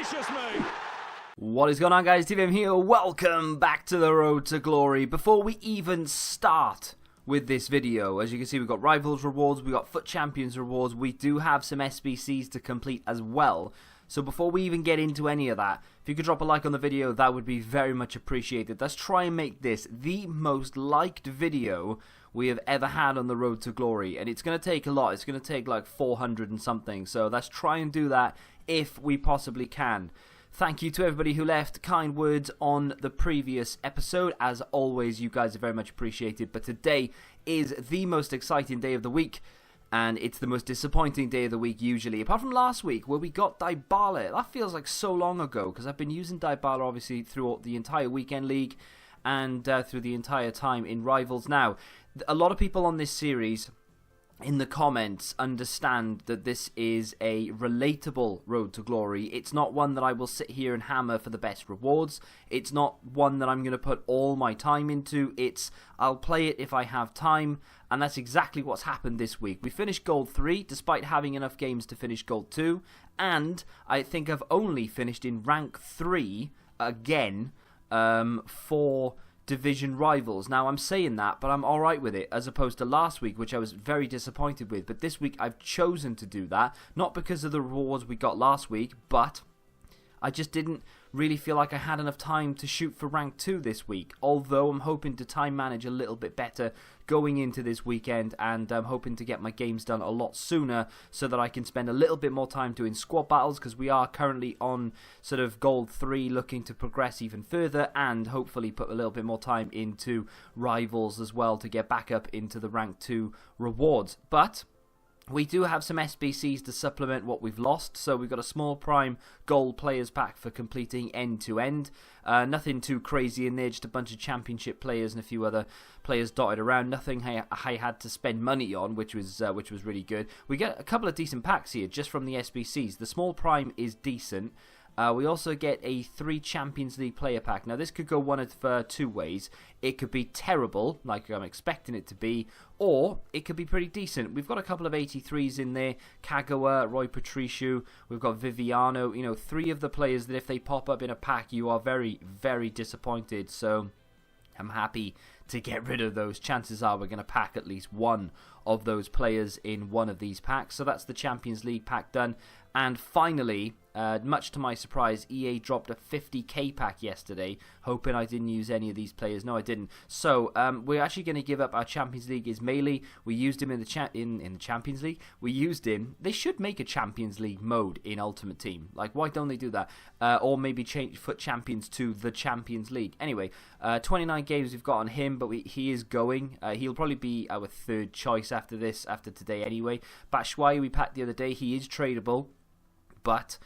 Audacious move. What is going on, guys? TVM here. Welcome back to the Road to Glory. Before we even start with this video, as you can see, we've got Rivals rewards, we've got Foot Champions rewards, we do have some SBCs to complete as well. So before we even get into any of that, if you could drop a like on the video, that would be very much appreciated. Let's try and make this the most liked video we have ever had on the Road to Glory. And it's going to take a lot. It's going to take like 400 and something. So let's try and do that if we possibly can. Thank you to everybody who left kind words on the previous episode. As always, you guys are very much appreciated. But today is the most exciting day of the week. And it's the most disappointing day of the week usually. Apart from last week where we got Dybala. That feels like so long ago because I've been using Dybala obviously throughout the entire weekend league. And through the entire time in Rivals. Now, a lot of people on this series in the comments understand that this is a relatable Road to Glory. It's not one that I will sit here and hammer for the best rewards. It's not one that I'm going to put all my time into. I'll play it if I have time, and that's exactly what's happened this week. We finished Gold 3 despite having enough games to finish Gold 2, and I think I've only finished in Rank 3 again for Division Rivals. Now I'm saying that, but I'm alright with it, as opposed to last week, which I was very disappointed with. But this week I've chosen to do that, not because of the rewards we got last week, but I just didn't really feel like I had enough time to shoot for rank 2 this week, although I'm hoping to time manage a little bit better going into this weekend, and I'm hoping to get my games done a lot sooner so that I can spend a little bit more time doing squad battles, because we are currently on sort of Gold 3 looking to progress even further, and hopefully put a little bit more time into Rivals as well to get back up into the rank 2 rewards. But we do have some SBCs to supplement what we've lost. So we've got a small prime gold players pack for completing end to end. Nothing too crazy in there, just a bunch of championship players and a few other players dotted around. Nothing I had to spend money on, which was really good. We get a couple of decent packs here just from the SBCs. The small prime is decent. We also get a 3 Champions League player pack. Now, this could go one of two ways. It could be terrible, like I'm expecting it to be, or it could be pretty decent. We've got a couple of 83s in there. Kagawa, Roy Patriciu, we've got Viviano. You know, 3 of the players that if they pop up in a pack, you are very, very disappointed. So I'm happy to get rid of those. Chances are we're going to pack at least one of those players in one of these packs. So that's the Champions League pack done. And finally, much to my surprise, EA dropped a 50k pack yesterday, hoping I didn't use any of these players. No, I didn't. So we're actually going to give up our Champions League Ismaili. We used him in the Champions League. We used him. They should make a Champions League mode in Ultimate Team. Like, why don't they do that? Or maybe change Foot Champions to the Champions League. Anyway, 29 games we've got on him, but he is going. He'll probably be our 3rd choice after today anyway. Batshuayi we packed the other day. He is tradable, but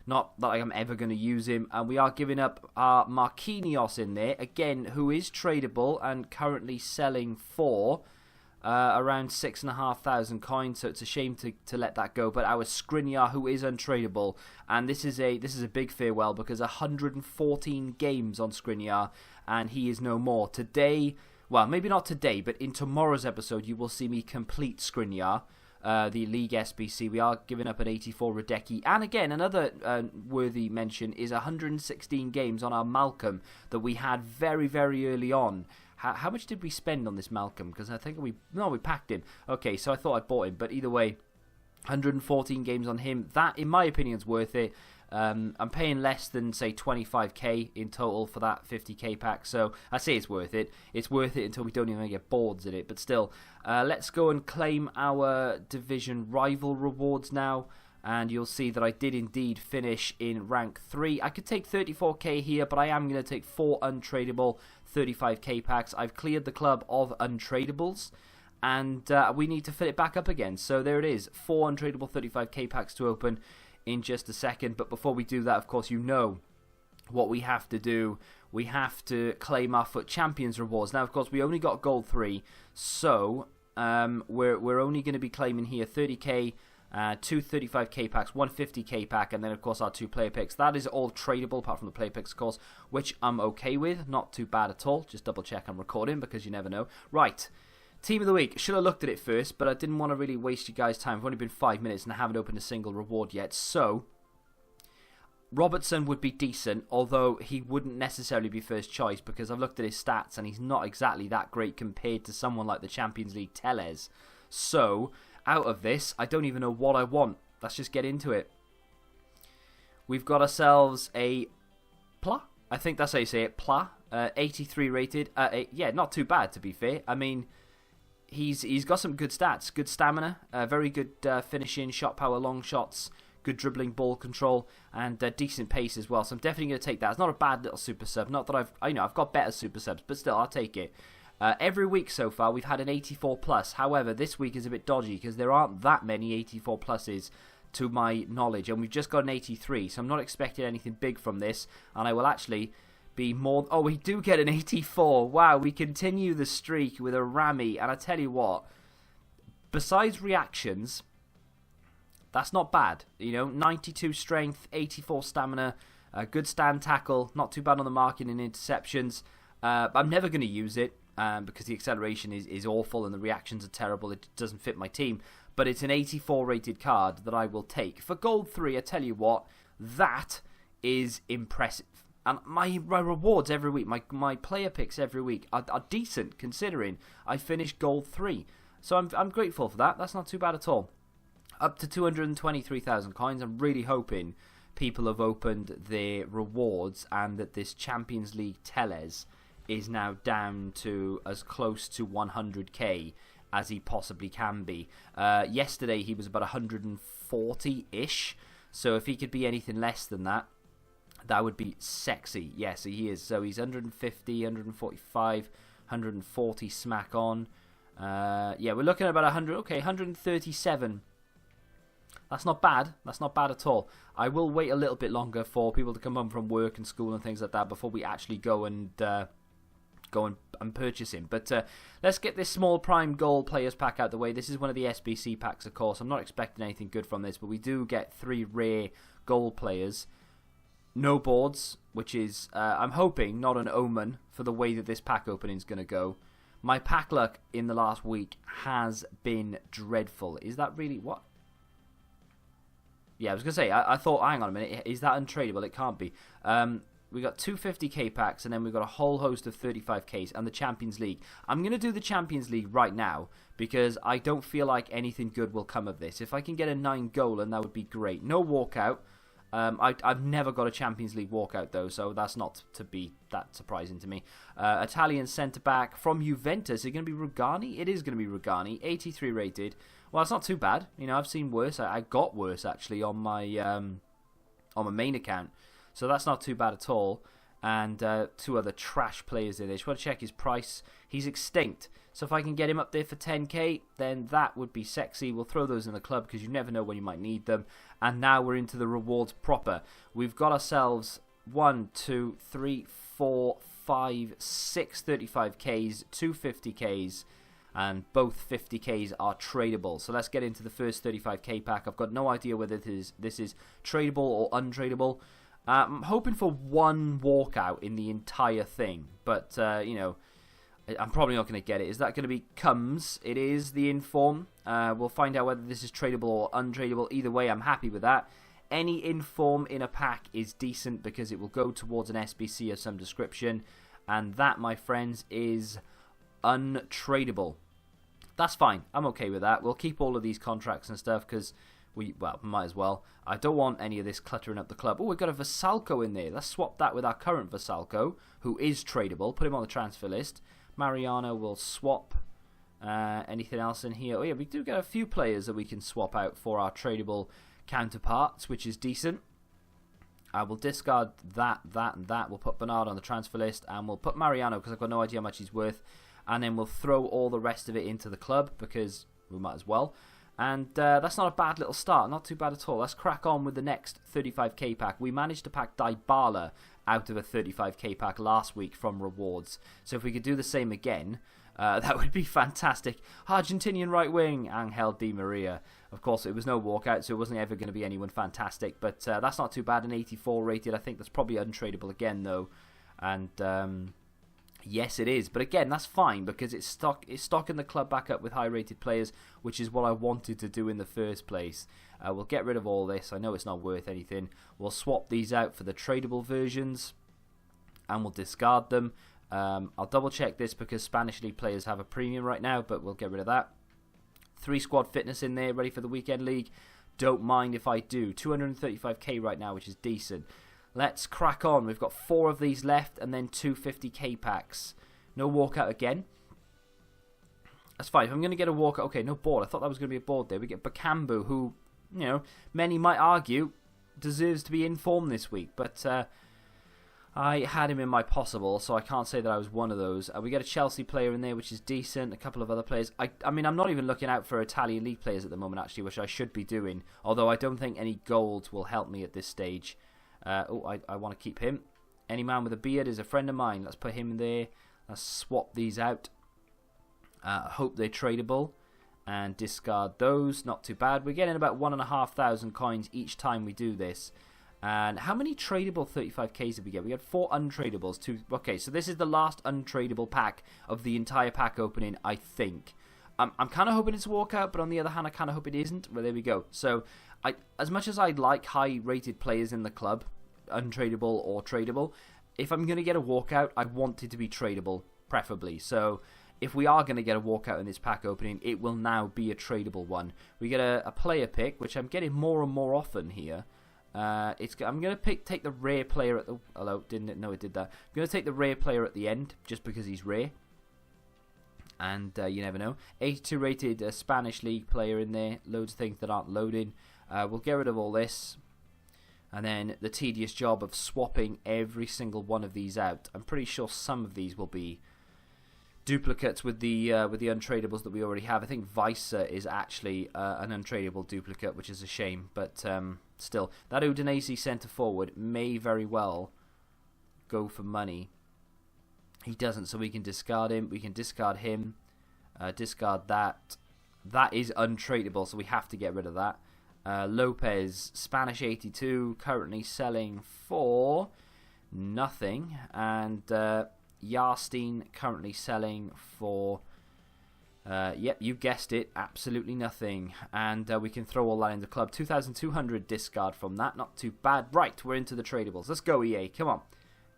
not that I'm ever going to use him. And we are giving up our Marquinhos in there, again, who is tradable and currently selling for around 6,500 coins, so it's a shame to let that go. But our Skriniar, who is untradeable, and this is a big farewell, because 114 games on Skriniar, and he is no more. Today, well, maybe not today, but in tomorrow's episode, you will see me complete Skriniar. The League SBC. We are giving up an 84 Radecki. And again, another worthy mention is 116 games on our Malcolm that we had very, very early on. How much did we spend on this Malcolm? Because I think we packed him. Okay, so I thought I bought him. But either way, 114 games on him. That, in my opinion, is worth it. I'm paying less than, say, 25k in total for that 50k pack, so I say it's worth it. It's worth it until we don't even get boards in it, but still. Let's go and claim our Division Rival rewards now, and you'll see that I did indeed finish in rank 3. I could take 34k here, but I am going to take 4 untradeable 35k packs. I've cleared the club of untradables, and we need to fill it back up again. So there it is, 4 untradeable 35k packs to open in just a second. But before we do that, of course, you know what we have to do. We have to claim our Foot Champions rewards. Now, of course, we only got Gold 3, so we're only going to be claiming here 30k, 2 35k packs, 1 50k pack, and then, of course, our 2 player picks. That is all tradable, apart from the player picks, of course, which I'm okay with. Not too bad at all. Just double check I'm recording, because you never know. Right. Team of the week. Should have looked at it first, but I didn't want to really waste you guys' time. It's only been 5 minutes and I haven't opened a single reward yet. So, Robertson would be decent, although he wouldn't necessarily be first choice because I've looked at his stats and he's not exactly that great compared to someone like the Champions League Telles. So, out of this, I don't even know what I want. Let's just get into it. We've got ourselves a Pla. I think that's how you say it, Pla. 83 rated. Yeah, not too bad to be fair. I mean, he's got some good stats. Good stamina, very good finishing, shot power, long shots, good dribbling, ball control, and decent pace as well. So I'm definitely going to take that. It's not a bad little super sub. Not that I've got better super subs, but still, I'll take it. Every week so far, we've had an 84 plus. However, this week is a bit dodgy because there aren't that many 84 pluses to my knowledge, and we've just got an 83, so I'm not expecting anything big from this, and I will actually be more... Oh, we do get an 84. Wow, we continue the streak with a Rami, and I tell you what, besides reactions, that's not bad. 92 strength, 84 stamina, good stand tackle, not too bad on the marking and interceptions. I'm never going to use it because the acceleration is awful and the reactions are terrible. It doesn't fit my team. But it's an 84 rated card that I will take. For gold 3, I tell you what, that is impressive. And my rewards every week, my player picks every week are decent considering I finished gold 3. So I'm grateful for that. That's not too bad at all. Up to 223,000 coins. I'm really hoping people have opened their rewards and that this Champions League Telles is now down to as close to 100k as he possibly can be. Yesterday he was about 140-ish, so if he could be anything less than that, that would be sexy. Yeah, so he is. So he's 150, 145, 140 smack on. Yeah, we're looking at about 100. Okay, 137. That's not bad. That's not bad at all. I will wait a little bit longer for people to come home from work and school and things like that before we actually go and purchase him. But let's get this small prime gold players pack out the way. This is one of the SBC packs, of course. I'm not expecting anything good from this, but we do get 3 rare gold players. No boards, which is, I'm hoping, not an omen for the way that this pack opening is going to go. My pack luck in the last week has been dreadful. Is that really what? Yeah, I was going to say, I thought, hang on a minute, is that untradeable? It can't be. We got 250k packs, and then we've got a whole host of 35ks, and the Champions League. I'm going to do the Champions League right now, because I don't feel like anything good will come of this. If I can get a 9 goal, and that would be great. No walkout. I've never got a Champions League walkout, though, so that's not to be that surprising to me. Italian centre-back from Juventus. Is it going to be Rugani? It is going to be Rugani. 83 rated. Well, it's not too bad. I've seen worse. I got worse, actually, on my main account. So that's not too bad at all. And 2 other trash players in there. Just want to check his price. He's extinct. So if I can get him up there for 10k, then that would be sexy. We'll throw those in the club because you never know when you might need them. And now we're into the rewards proper. We've got ourselves 1, 2, 3, 4, 5, 6 35ks, 2 50ks. And both 50ks are tradable. So let's get into the first 35k pack. I've got no idea whether this is tradable or untradeable. I'm hoping for 1 walkout in the entire thing. But, I'm probably not going to get it. Is that going to be Comes? It is the Inform. We'll find out whether this is tradable or untradeable. Either way, I'm happy with that. Any Inform in a pack is decent because it will go towards an SBC of some description. And that, my friends, is untradeable. That's fine. I'm okay with that. We'll keep all of these contracts and stuff because we might as well. I don't want any of this cluttering up the club. Oh, we've got a Vasalco in there. Let's swap that with our current Vasalco, who is tradable. Put him on the transfer list. Mariano will swap. Anything else in here? Oh yeah, we do get a few players that we can swap out for our tradable counterparts, which is decent. I will discard that, and that. We'll put Bernard on the transfer list, and we'll put Mariano because I've got no idea how much he's worth. And then we'll throw all the rest of it into the club because we might as well. And that's not a bad little start. Not too bad at all. Let's crack on with the next 35k pack. We managed to pack Dybala out of a 35k pack last week from rewards. So if we could do the same again, that would be fantastic. Argentinian right wing, Angel Di Maria. Of course, it was no walkout, so it wasn't ever going to be anyone fantastic. But that's not too bad. An 84 rated. I think that's probably untradeable again, though. And Yes, it is. But again, that's fine because it's stocking the club back up with high-rated players, which is what I wanted to do in the first place. We'll get rid of all this. I know it's not worth anything. We'll swap these out for the tradable versions, and we'll discard them. I'll double-check this because Spanish League players have a premium right now, but we'll get rid of that. 3 squad fitness in there, ready for the weekend league. Don't mind if I do. 235k right now, which is decent. Let's crack on. We've got 4 of these left and then 2 50k packs. No walkout again. That's fine. If I'm going to get a walkout... Okay, no board. I thought that was going to be a board there. We get Bakambu, who, you know, many might argue deserves to be in form this week. But I had him in my possible, so I can't say that I was one of those. We get a Chelsea player in there, which is decent. A couple of other players. I mean, I'm not even looking out for Italian league players at the moment, actually, which I should be doing. Although I don't think any golds will help me at this stage. I want to keep him. Any man with a beard is a friend of mine. Let's put him there. Let's swap these out. Hope they're tradable. And discard those. Not too bad. We're getting about 1,500 coins each time we do this. And how many tradable 35ks did we get? We had 4 untradables. Okay, so this is the last untradable pack of the entire pack opening, I think. I'm kind of hoping it's a walkout, but on the other hand, I kind of hope it isn't. Well, there we go. So, as much as I like high-rated players in the club, untradable or tradable, if I'm going to get a walkout, I want it to be tradable, preferably. So, if we are going to get a walkout in this pack opening, it will now be a tradable one. We get a player pick, which I'm getting more and more often here. I'm going to take the rare player at the... Hello, didn't know it did that. I'm going to take the rare player at the end, just because he's rare. And you never know. 82 rated Spanish League player in there. Loads of things that aren't loading. We'll get rid of all this. And then the tedious job of swapping every single one of these out. I'm pretty sure some of these will be duplicates with the untradables that we already have. I think Visa is actually an untradable duplicate, which is a shame. But still, that Udinese centre forward may very well go for money. He doesn't, so we can discard him. We can discard him. Discard that. That is untradable, so we have to get rid of that. Lopez, Spanish 82, currently selling for nothing. And Yarstein currently selling for... yep, you guessed it, absolutely nothing. And we can throw all that in the club. 2,200 discard from that, not too bad. Right, we're into the tradables. Let's go, EA, come on.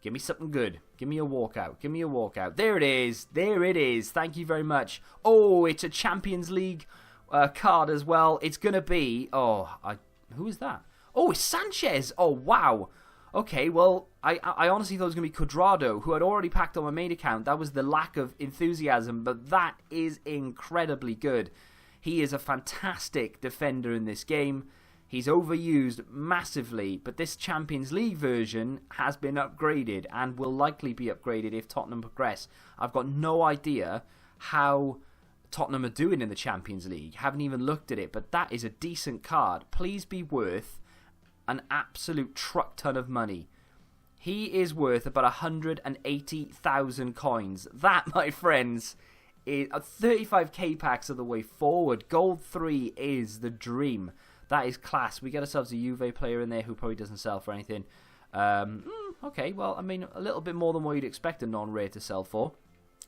Give me something good. Give me a walkout. Give me a walkout. There it is. There it is. Thank you very much. Oh, it's a Champions League card as well. It's going to be... Oh, who is that? Oh, it's Sanchez. Oh, wow. Okay, well, I honestly thought it was going to be Cuadrado, who I'd already packed on my main account. That was the lack of enthusiasm, but that is incredibly good. He is a fantastic defender in this game. He's overused massively, but this Champions League version has been upgraded and will likely be upgraded if Tottenham progress. I've got no idea how Tottenham are doing in the Champions League. Haven't even looked at it, but that is a decent card. Please be worth an absolute truck ton of money. He is worth about 180,000 coins. That, my friends, is 35k packs are the way forward. Gold 3 is the dream. That is class. We get ourselves a Juve player in there who probably doesn't sell for anything. Okay, well, I mean, a little bit more than what you'd expect a non-rare to sell for.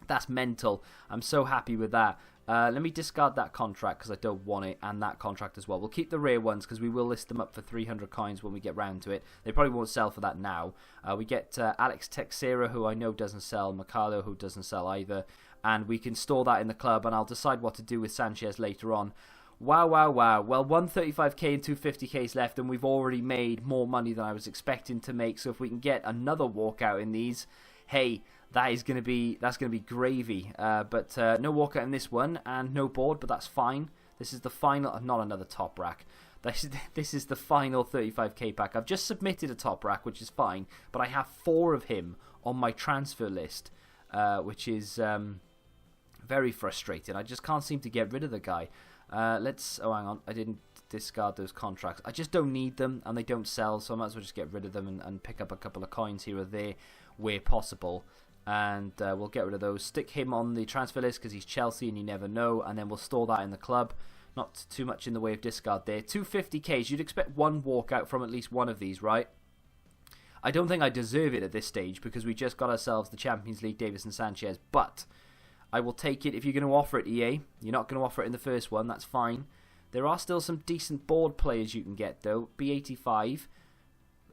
That's mental. I'm so happy with that. Let me discard that contract because I don't want it, and that contract as well. We'll keep the rare ones because we will list them up for 300 coins when we get round to it. They probably won't sell for that now. We get Alex Teixeira, who I know doesn't sell, Macalo, who doesn't sell either, and we can store that in the club, and I'll decide what to do with Sanchez later on. Wow, wow, wow. Well, 135k and 250k's left, and we've already made more money than I was expecting to make, so if we can get another walkout in these, hey, that's going to be gravy. But no walkout in this one, and no board, but that's fine. This is the final, not another top rack. This is the final 35k pack. I've just submitted a top rack, which is fine, but I have 4 of him on my transfer list, which is very frustrating. I just can't seem to get rid of the guy. Oh, hang on, I didn't discard those contracts. I just don't need them, and they don't sell, so I might as well just get rid of them and pick up a couple of coins here or there where possible. And we'll get rid of those. Stick him on the transfer list because he's Chelsea and you never know, and then we'll store that in the club. Not too much in the way of discard there. 250k's, you'd expect one walkout from at least one of these, right? I don't think I deserve it at this stage because we just got ourselves the Champions League Davinson Sanchez, but I will take it if you're going to offer it, EA. You're not going to offer it in the first one, that's fine. There are still some decent board players you can get, though. B85.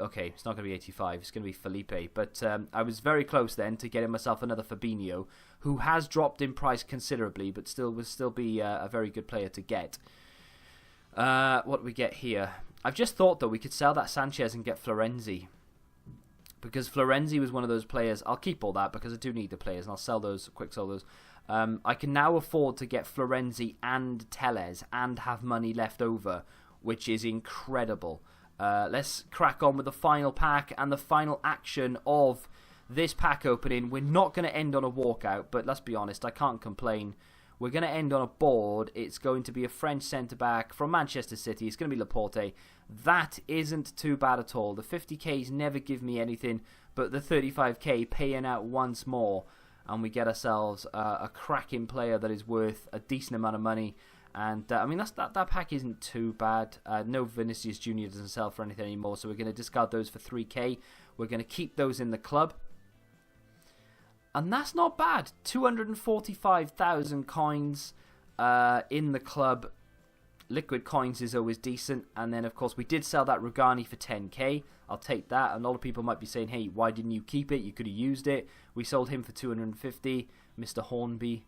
Okay, it's not going to be 85. It's going to be Felipe. But I was very close then to getting myself another Fabinho, who has dropped in price considerably, but still will still be a very good player to get. What do we get here? I've just thought, though, we could sell that Sanchez and get Florenzi. Because Florenzi was one of those players. I'll keep all that because I do need the players, and I'll sell those, quick sell those. I can now afford to get Florenzi and Telles and have money left over, which is incredible. Let's crack on with the final pack and the final action of this pack opening. We're not going to end on a walkout, but let's be honest, I can't complain. We're going to end on a board. It's going to be a French centre-back from Manchester City. It's going to be Laporte. That isn't too bad at all. The 50Ks never give me anything, but the 35K paying out once more. And we get ourselves a cracking player that is worth a decent amount of money. And, I mean, that pack isn't too bad. No Vinicius Jr. doesn't sell for anything anymore, so we're going to discard those for 3K. We're going to keep those in the club. And that's not bad. 245,000 coins in the club. Liquid coins is always decent. And then, of course, we did sell that Rugani for 10k. I'll take that. And a lot of people might be saying, hey, why didn't you keep it? You could have used it. We sold him for 250. Mr. Hornby.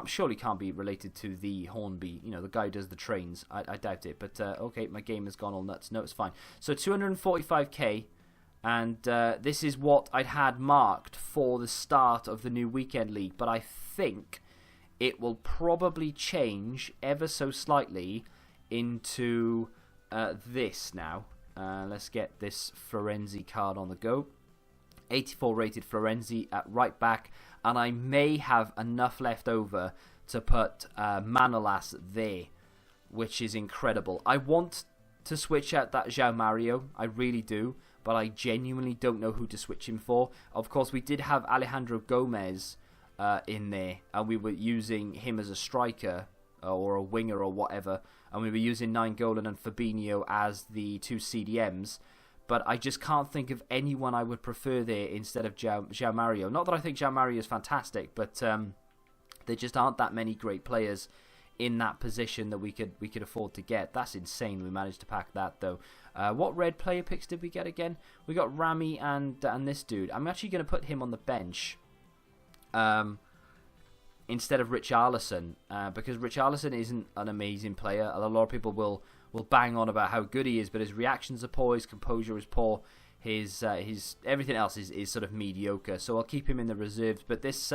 Surely can't be related to the Hornby. You know, the guy who does the trains. I doubt it. But, okay, my game has gone all nuts. No, it's fine. So, 245k. And this is what I'd had marked for the start of the new weekend league. But I think it will probably change ever so slightly into this now. Let's get this Florenzi card on the go. 84 rated Florenzi at right back. And I may have enough left over to put Manolas there, which is incredible. I want to switch out that João Mario. I really do. But I genuinely don't know who to switch him for. Of course, we did have Alejandro Gomez in there, and we were using him as a striker or a winger or whatever, and we were using Nainggolan and Fabinho as the two CDMs. But I just can't think of anyone I would prefer there instead of João Mario. Not that I think João Mario is fantastic, but there just aren't that many great players in that position that we could afford to get. That's insane. We managed to pack that though. What red player picks did we get again? We got Rami and this dude. I'm actually going to put him on the bench instead of Richarlison because Richarlison isn't an amazing player. A lot of people will bang on about how good he is, but his reactions are poor, his composure is poor, his everything else is sort of mediocre. So I'll keep him in the reserves. But this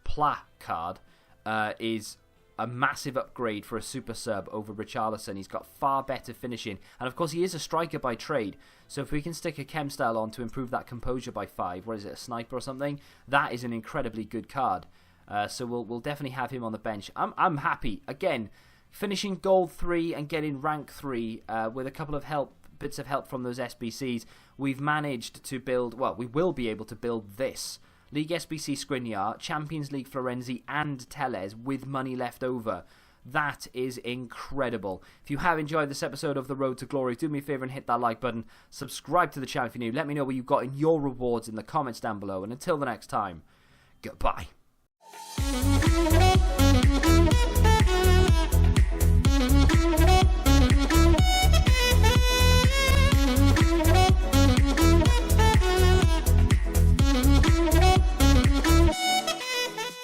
Pla card is a massive upgrade for a super sub over Richarlison. He's got far better finishing. And of course, he is a striker by trade. So if we can stick a chem style on to improve that composure by 5, what is it, a sniper or something? That is an incredibly good card. So we'll definitely have him on the bench. I'm happy. Again, finishing gold 3 and getting rank 3 with a couple of bits of help from those SBCs, we've managed to build, well, we will be able to build this. League SBC Skriniar, Champions League Florenzi and Telles with money left over. That is incredible. If you have enjoyed this episode of The Road to Glory, do me a favour and hit that like button. Subscribe to the channel if you're new. Let me know what you got in your rewards in the comments down below. And until the next time, goodbye.